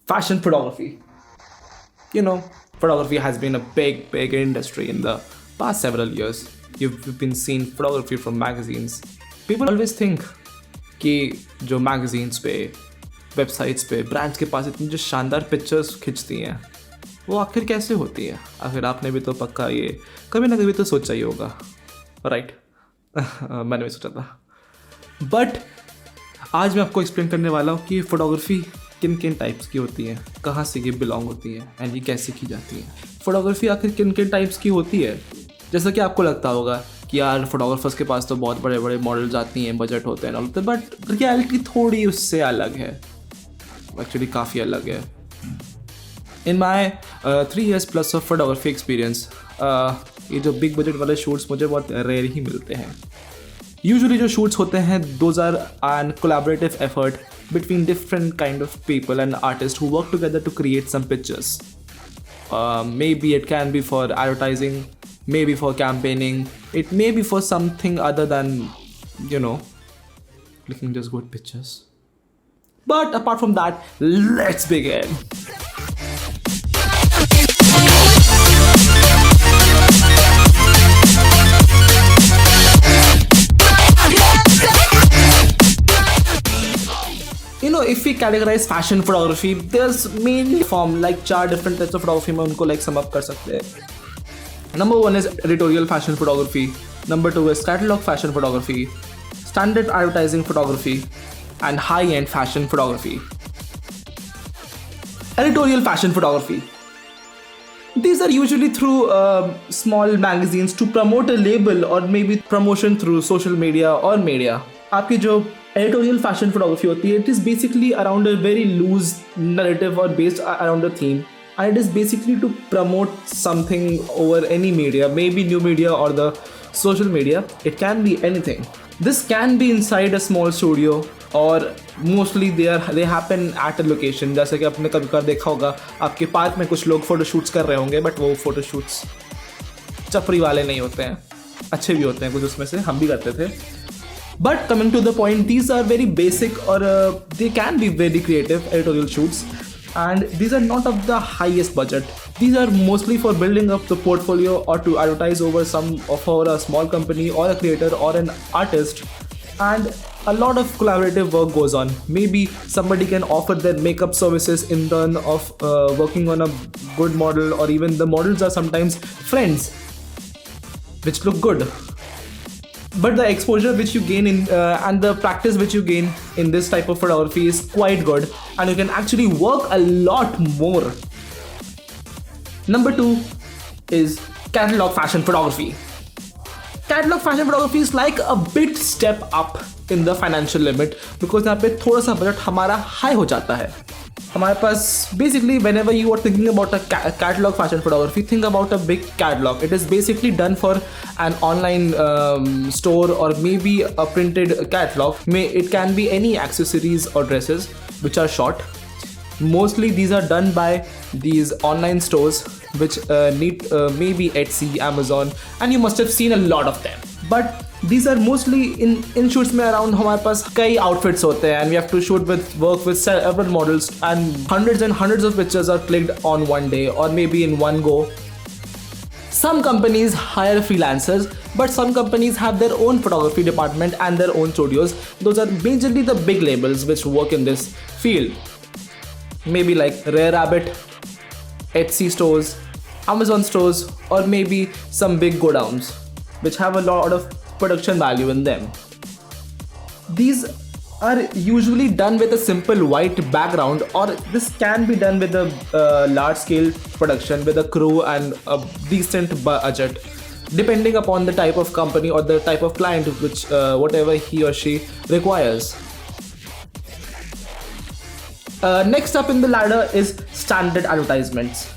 Fashion photography. Photography has been a big industry in the past several years. You've been seeing photography from magazines. People always think कि जो magazines पे websites पे brands के पास इतनी जो शानदार pictures खिंचती हैं वो आखिर कैसे होती हैं. आखिर आपने भी तो पक्का ये कभी ना कभी तो सोचा ही होगा, राइट? मैंने भी सोचा था. बट आज मैं आपको एक्सप्लेन करने वाला हूँ कि फोटोग्राफी किन किन टाइप्स की होती है, कहाँ से ये बिलोंग होती है एंड ये कैसे की जाती है. फोटोग्राफी आखिर किन किन टाइप्स की होती है. जैसा कि आपको लगता होगा कि यार फोटोग्राफर्स के पास तो बहुत बड़े बड़े मॉडल्स आती हैं, बजट होते हैं होते हैं, बट रियलिटी थोड़ी उससे अलग है. एक्चुअली काफ़ी अलग है. इन माई 3 years plus of photography experience, ये जो बिग बजट वाले शूट्स मुझे बहुत रेयर ही मिलते हैं. यूजुअली जो शूट्स होते हैं those are an collaborative effort between different kind of people and artists who work together to create some pictures. Maybe it can be for advertising, maybe for campaigning, it may be for something other than, clicking just good pictures. But apart from that, let's begin. If we categorize fashion photography, there's mainly form like 4 different types of photography में उनको like sum up कर सकते हैं. Number 1 is editorial fashion photography. Number 2 is catalog fashion photography, standard advertising photography, and high-end fashion photography. Editorial fashion photography. These are usually through small magazines to promote a label or maybe promotion through social media or media. आपकी जो editorial fashion photography होती है, it is basically around a very loose narrative or based around a theme, and it is basically to promote something over any media, maybe new media or the social media. It can be anything. This can be inside a small studio or mostly they happen at a location. जैसे कि आपने कभी कभार देखा होगा आपके park में कुछ लोग फोटो शूट्स कर रहे होंगे, बट वो फोटो शूट्स चपरी वाले नहीं होते हैं, अच्छे भी होते हैं कुछ उसमें से, हम भी करते थे. But coming to the point, these are very basic or they can be very creative editorial shoots, and these are not of the highest budget. These are mostly for building up the portfolio or to advertise over a small company or a creator or an artist, and a lot of collaborative work goes on. Maybe somebody can offer their makeup services in turn of working on a good model, or even the models are sometimes friends which look good. But the exposure which you gain in and the practice which you gain in this type of photography is quite good, and you can actually work a lot more. Number 2 is catalog fashion photography. Catalog fashion photography is like a bit step up in the financial limit, because यहाँ पे थोड़ा सा budget हमारा high हो जाता है. हमारे पास basically whenever you are thinking about a catalog fashion photography, think about a big catalog. It is basically done for an online store or maybe a printed catalog. It can be any accessories or dresses which are shot. Mostly these are done by these online stores which need maybe Etsy, Amazon, and you must have seen a lot of them. But these are mostly in shoots में around हमारे पास कई outfits होते हैं, and we have to work with several models, and hundreds of pictures are clicked on one day or maybe in one go. Some companies hire freelancers, but some companies have their own photography department and their own studios. Those are majorly the big labels which work in this field. Maybe like Rare Rabbit, Etsy stores, Amazon stores, or maybe some big godowns which have a lot of production value in them. These are usually done with a simple white background, or this can be done with a large scale production with a crew and a decent budget, depending upon the type of company or the type of client which whatever he or she requires. Next up in the ladder is standard advertisements.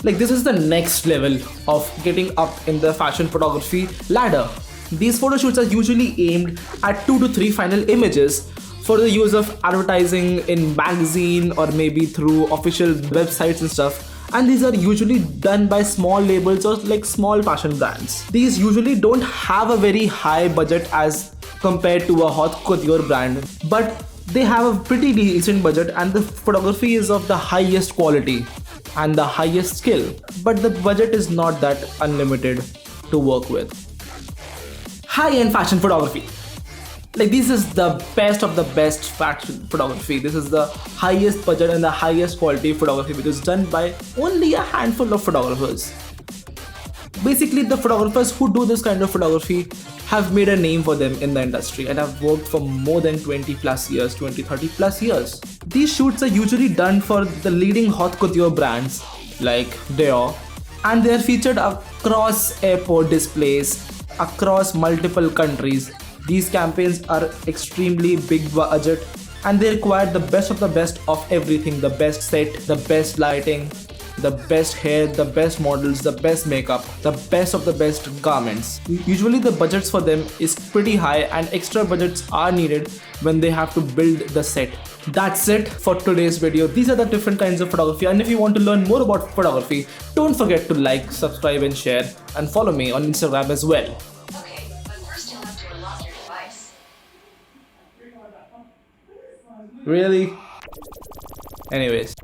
Like, this is the next level of getting up in the fashion photography ladder. These photo shoots are usually aimed at 2 to 3 final images for the use of advertising in magazine or maybe through official websites and stuff. And these are usually done by small labels or like small fashion brands. These usually don't have a very high budget as compared to a haute couture brand, but They have a pretty decent budget and the photography is of the highest quality and the highest skill. But the budget is not that unlimited to work with. High-end fashion photography. Like, this is the best of the best fashion photography. This is the highest budget and the highest quality photography which is done by only a handful of photographers. Basically, the photographers who do this kind of photography have made a name for them in the industry and have worked for more than 20 plus years, 20, 30 plus years. These shoots are usually done for the leading haute couture brands like Dior, and they are featured across airport displays, across multiple countries. These campaigns are extremely big budget and they require the best of everything, the best set, the best lighting, the best hair, the best models, the best makeup, the best of the best garments. Usually the budgets for them is pretty high and extra budgets are needed when they have to build the set. That's it for today's video. These are the different kinds of photography, and if you want to learn more about photography, don't forget to like, subscribe and share, and follow me on Instagram as well. Okay, but first you'll have to unlock your device. Really? Anyways.